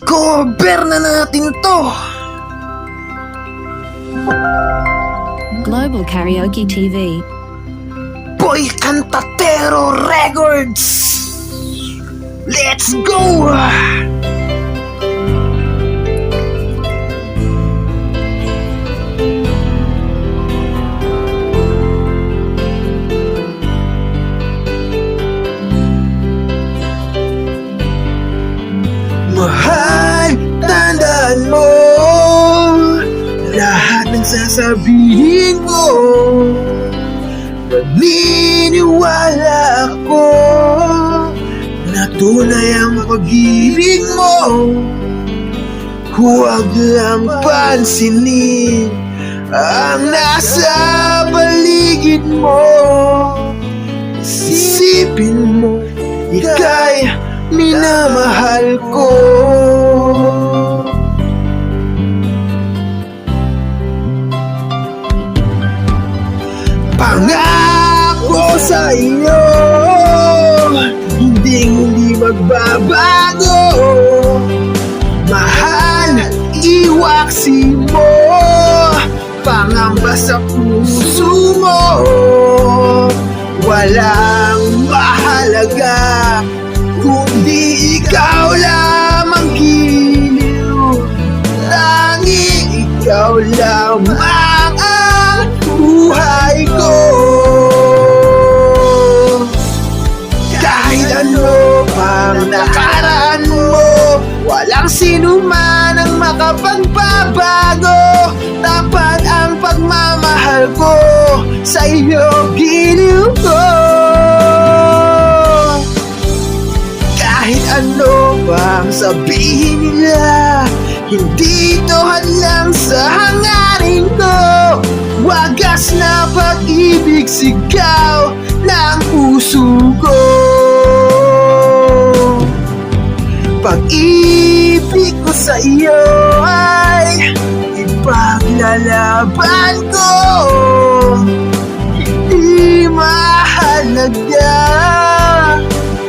I-cover na natin to. Global Karaoke TV. Boy Cantatero Records. Let's go! Mahal, tandaan mo lahat ng sasabihin ko. Naniniwala ako na tunay ang pag-ibig mo. Huwag lang pansinin ang nasa paligid mo. Isipin mo, ika'y minamahal ko. Pangako sa iyo, hindi magbabago. Mahal, iwaksi mo pangamba sa puso mo. Walang mahalaga kundi ikaw lamang giliw. Tanging ikaw lamang ang buhay ko. Kahit ano pang nakaraan mo, walang sino man ang makapagbabago. Tapat ang pagmamahal ko sa iyo, giliw ko. Kahit ano bang sabihin nila, hindi to hadlang sa hangarin ko. Wagas na pag-ibig, sigaw ng puso ko. Pag-ibig ko sa iyo ay ipaglalaban ko. Hindi mahalaga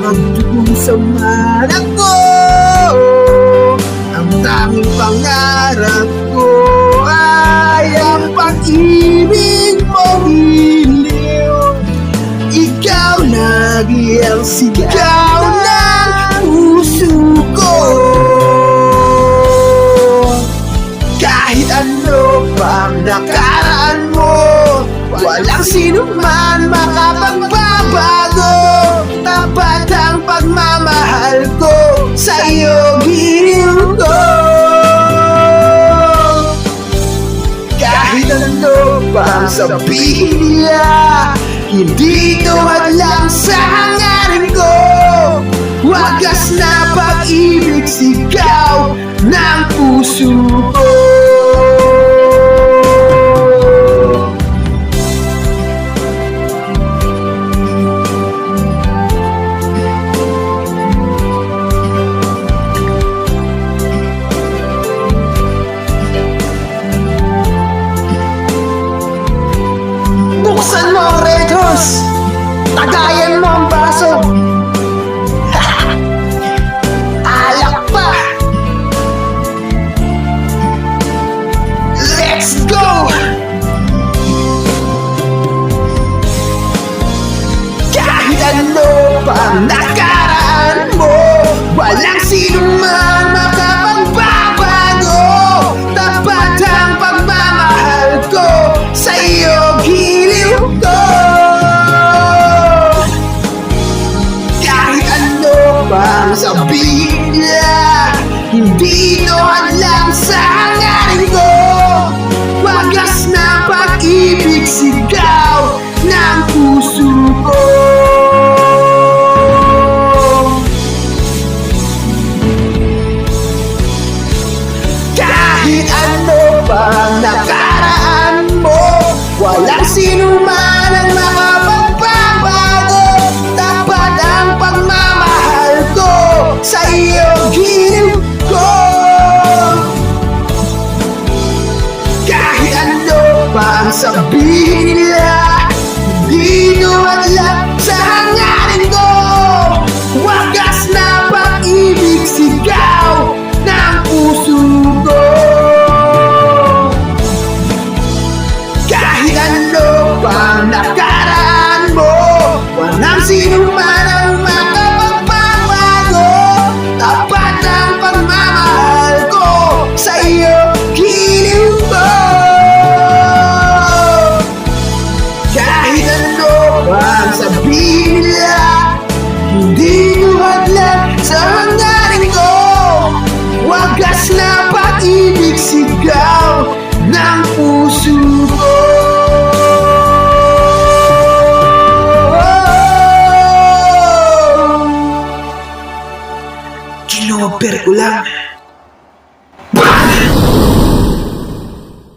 magdugong sa manak ko. Ang tanging pangarap ko ay ang pag-ibig mong iliw. Ikaw lagi ang sigaw ng puso ko. Kahit ano pang nakaraan mo, walang sino man makapagbabago. Tapat ang pagmamahal ko sa iyo, giliw ko. Kahit ano pang sabihin nila, hindi to hadlang sa hangarin ko. Wagas na pag-ibig, sigaw ng puso ko. Buksan mo ang red horse, tagayan mo ang baso. Alak pa. Let's go. Kahit ano pang nakaraan mo, walang sino man makapagbabago. Tapat ang pagmamahal ko sa iyo, giliw ko. Kahit ano pang sabihin nila, hindi to hadlang sa hangarin ko. Wagas na pag-ibig, sigaw ng puso ko. Kahit ano pang nakaraan mo, walang sino man ang makapagbabago. Tapat ang pagmamahal ko sa iyo, giliw ko. Kahit ano pang sabihin nila, bang sabihin nila hindi ko hadlan sa hangarin ko? Wagas na pag-ibig sigaw ng puso ko. Kinoper ko lang